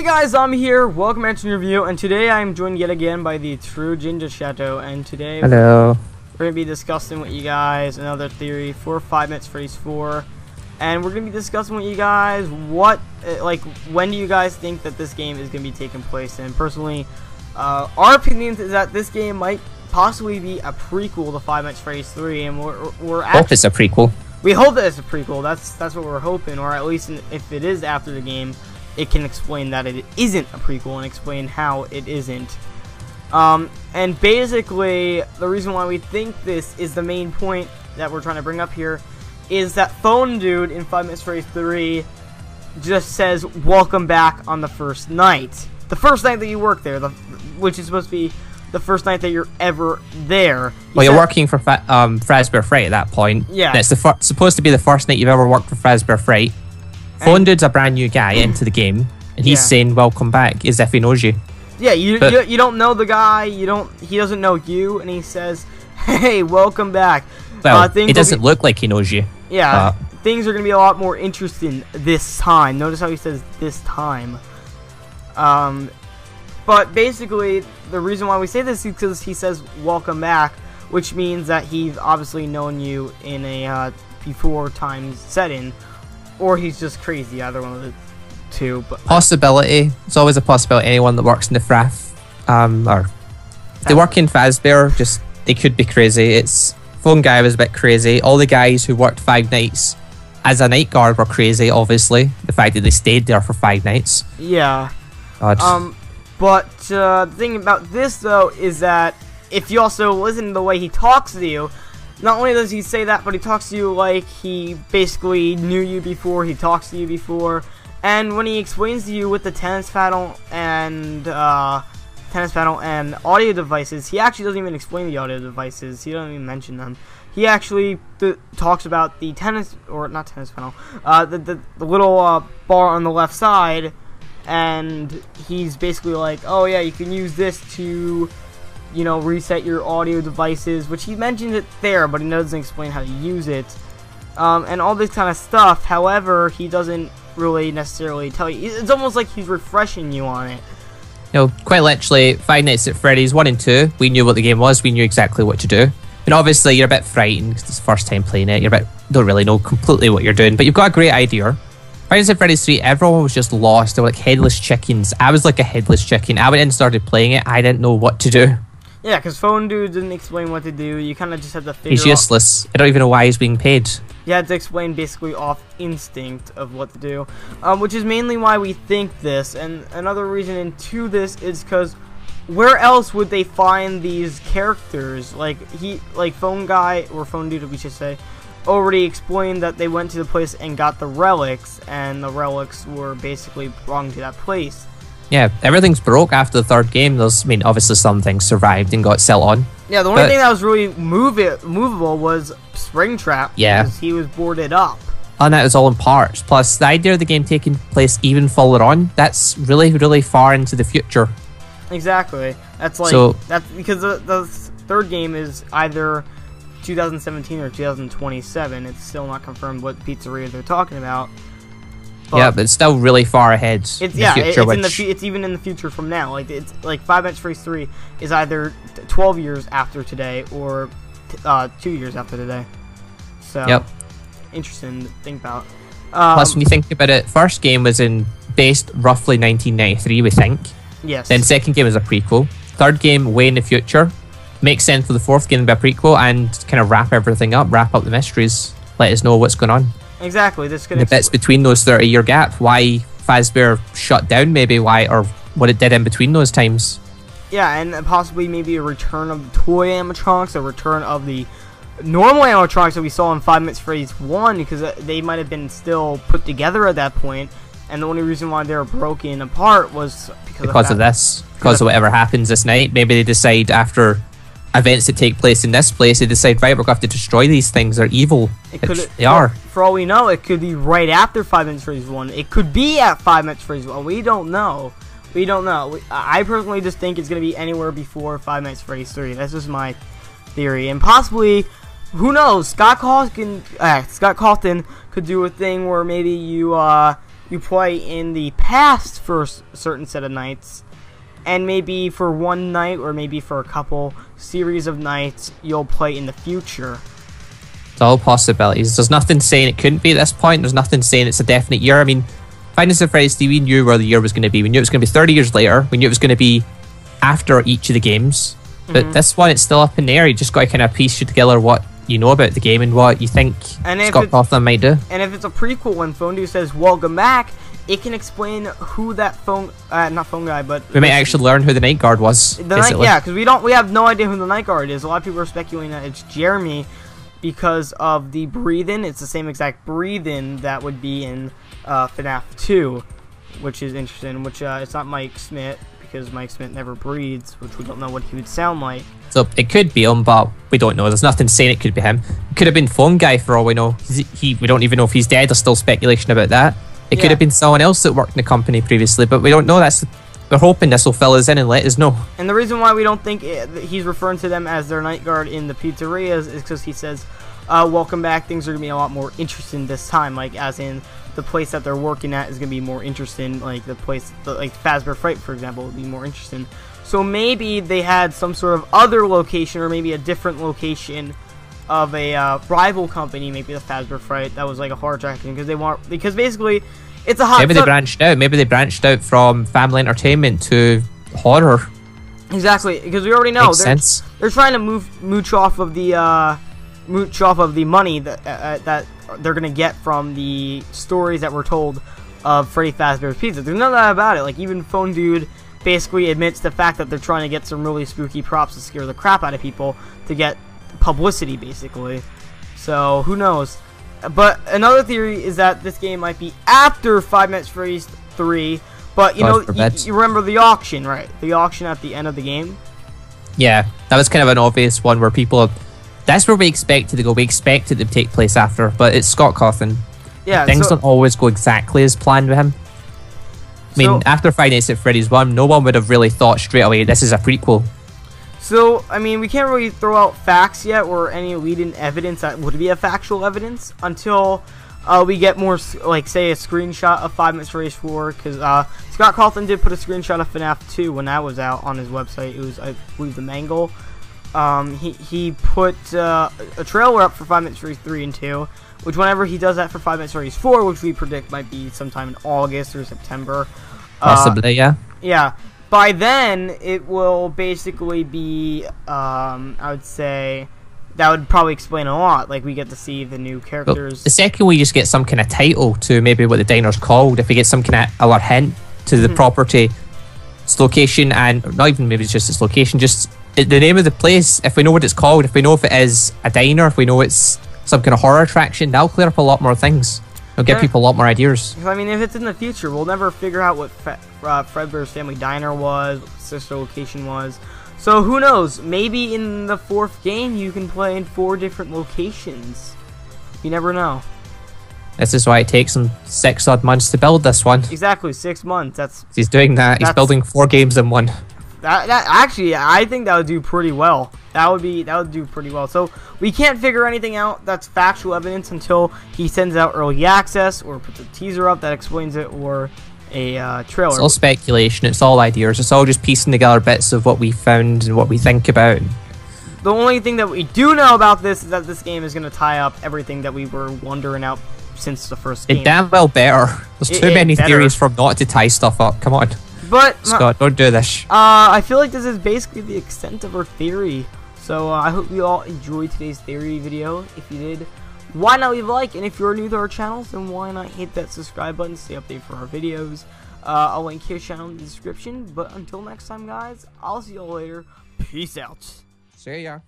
Hey guys, I'm here. Welcome back to the review, and today I'm joined yet again by the True Ginger Shadow, and today Hello. we're going to be discussing with you guys another theory for 5 Minutes Freddy's 4, and we're going to be discussing with you guys when do you guys think that this game is going to be taking place. And personally, our opinion is that this game might possibly be a prequel to 5 Minutes Freddy's 3, and we're actually, hope it's a prequel. We hope that it's a prequel. That's what we're hoping, or at least if it is after the game, it can explain that it isn't a prequel and explain how it isn't. And basically, the reason why we think this is the main point that we're trying to bring up here is that Phone Dude in 5 Minutes Freddy's 3 just says, "Welcome back" on the first night. The first night that you work there, which is supposed to be the first night that you're ever there. Well, you're working for Fazbear Fright at that point. Yeah. And it's supposed to be the first night you've ever worked for Fazbear Fright. Phone Dude's a brand new guy into the game, and he's saying "welcome back" as if he knows you. Yeah, you don't know the guy. He doesn't know you, and he says, "Hey, welcome back." Well, it doesn't look like he knows you. Yeah, things are gonna be a lot more interesting this time. Notice how he says "this time." But basically, the reason why we say this is because he says "welcome back," which means that he's obviously known you in a before time setting. Or he's just crazy, either one of the two. But possibility. It's always a possibility. Anyone that works in the FRAF, or they work in Fazbear, they could be crazy. It's Phone Guy was a bit crazy. All the guys who worked 5 nights as a night guard were crazy. Obviously, the fact that they stayed there for 5 nights. Yeah. God. But the thing about this though is that if you also listen to the way he talks to you. Not only does he say that, but he talks to you like he basically knew you before, he talks to you before, and when he explains to you with the tennis paddle and audio devices, he actually doesn't even explain the audio devices, he doesn't even mention them. He actually talks about the the little bar on the left side, and he's basically like, oh yeah, you can use this to, you know, reset your audio devices, which he mentions it there, but he doesn't explain how to use it, and all this kind of stuff. However, he doesn't really necessarily tell you. It's almost like he's refreshing you on it. You know, quite literally, 5 Nights at Freddy's 1 and 2, we knew what the game was, we knew exactly what to do. And obviously, you're a bit frightened because it's the first time playing it, don't really know completely what you're doing, but you've got a great idea. 5 Nights at Freddy's 3, everyone was just lost. They were like headless chickens. I was like a headless chicken. I went in and started playing it, I didn't know what to do. Yeah, because Phone Dude didn't explain what to do. You kind of just had to figure. He's useless. I don't even know why he's being paid. You had to explain basically off instinct of what to do, which is mainly why we think this. And another reason into this is because where else would they find these characters? Like Phone Guy or Phone Dude, we should say, already explained that they went to the place and got the relics, and the relics were basically belonging to that place. Yeah, everything's broke after the 3rd game. Obviously some things survived and got set on. Yeah, the only thing that was really movable was Springtrap. Yeah. Because he was boarded up. And that was all in parts. Plus, the idea of the game taking place even further on, that's really, really far into the future. Exactly. That's that's because the 3rd game is either 2017 or 2027. It's still not confirmed what pizzeria they're talking about. But it's still really far ahead. It's even in the future from now. It's like 5 Minutes Freddy's 3 is either 12 years after today or 2 years after today. So interesting to think about. Plus, when you think about it, first game was based roughly 1993, we think. Yes. Then second game is a prequel. 3rd game way in the future. Makes sense for the 4th game to be a prequel and kind of wrap everything up, wrap up the mysteries, let us know what's going on. Exactly. This could the bits between those 30-year gap, why Fazbear shut down, maybe why, or what it did in between those times. Yeah, and possibly maybe a return of the toy animatronics, a return of the normal animatronics that we saw in 5 Minutes Freddy's 1, because they might have been still put together at that point, and the only reason why they were broken apart was because of whatever happens this night. Maybe they decide after events that take place in this place, they decide, right, we're going to have to destroy these things, they're evil. They are. For all we know, it could be right after 5 Minutes Freddy's 1. It could be at 5 Minutes Freddy's 1. We don't know. I personally just think it's going to be anywhere before 5 Minutes Freddy's 3. That's just my theory. And possibly, who knows, Scott Cawthon could do a thing where maybe you you play in the past for a certain set of nights, and maybe for one night or maybe for a couple series of nights you'll play in the future. It's all possibilities. There's nothing saying it couldn't be at this point. There's nothing saying it's a definite year. I mean, Five Nights at Freddy's 3, we knew where the year was going to be. We knew it was going to be 30 years later. We knew it was going to be after each of the games. But this one, it's still up in the air. You just got to kind of piece together what you know about the game and what you think Scott Cawthon might do. And if it's a prequel, when Phone Dude says "Welcome back," it can explain who that not phone guy, but we might actually learn who the Night Guard was. Yeah, because we have no idea who the Night Guard is. A lot of people are speculating that it's Jeremy because of the breathe-in. It's the same exact breathe-in that would be in FNAF 2, which is interesting. Which it's not Mike Smith, because Mike Smith never breathes, which we don't know what he would sound like. So it could be him, but we don't know. There's nothing saying it could be him. It could have been Phone Guy for all we know. We don't even know if he's dead. There's still speculation about that. It could have been someone else that worked in the company previously, but we don't know. We're hoping this will fill us in and let us know. And the reason why we don't think he's referring to them as their Night Guard in the pizzerias is because he says, welcome back, things are going to be a lot more interesting this time, like as in the place that they're working at is going to be more interesting, like the place, like Fazbear Fright, for example, would be more interesting. So maybe they had some sort of other location, or maybe a different location of a rival company, maybe the Fazbear Fright, that was like a horror attraction, because basically it's a hot. Maybe they branched out. Maybe they branched out from family entertainment to horror. Exactly, because we already know Makes sense. They're trying to mooch off of the money that they're gonna get from the stories that were told of Freddy Fazbear's Pizza. There's no doubt about it. Like, even Phone Dude basically admits the fact that they're trying to get some really spooky props to scare the crap out of people to get publicity, basically. So who knows? But another theory is that this game might be after Five Nights at Freddy's 3. But you know, you remember the auction, right? The auction at the end of the game. Yeah, that was kind of an obvious one where people. That's where we expected to go. We expected it to take place after, but it's Scott Cawthon. Yeah, things don't always go exactly as planned with him. I mean, after Five Nights at Freddy's 1, no one would have really thought straight away this is a prequel. So, I mean, we can't really throw out facts yet or any lead-in evidence that would be a factual evidence until we get more, like, say, a screenshot of 5 Nights at Freddy's 4, because Scott Cawthon did put a screenshot of FNAF 2 when that was out on his website. It was, I believe, the Mangle. He put a trailer up for 5 Nights at Freddy's 3 and 2, which whenever he does that for 5 Nights at Freddy's 4, which we predict might be sometime in August or September. Possibly, yeah. Yeah. By then, it will basically be, I would say, that would probably explain a lot. Like, we get to see the new characters. Well, the second we just get some kind of title to maybe what the diner's called, if we get some kind of a hint to the property, its location, and not even maybe it's just its location, just the name of the place, if we know what it's called, if we know if it is a diner, if we know it's some kind of horror attraction, that'll clear up a lot more things. It'll give people a lot more ideas. I mean, if it's in the future, we'll never figure out what Fredbear's Family Diner was, what the sister location was. So who knows? Maybe in the 4th game you can play in 4 different locations. You never know. This is why it takes him 6 odd months to build this one. Exactly, 6 months. He's doing that. He's building 4 games in one. That actually, I think that would do pretty well. That would do pretty well. So we can't figure anything out that's factual evidence until he sends out early access or puts a teaser up that explains it, or a trailer. It's all speculation. It's all ideas. It's all just piecing together bits of what we found and what we think about. The only thing that we do know about this is that this game is going to tie up everything that we were wondering out since the first game. It damn well better. There's too many theories from not to tie stuff up. Come on. But Scott, don't do this. I feel like this is basically the extent of our theory. So I hope you all enjoyed today's theory video. If you did, why not leave a like? And if you're new to our channel, then why not hit that subscribe button to stay updated for our videos. I'll link his channel in the description. But until next time, guys, I'll see you all later. Peace out. See ya.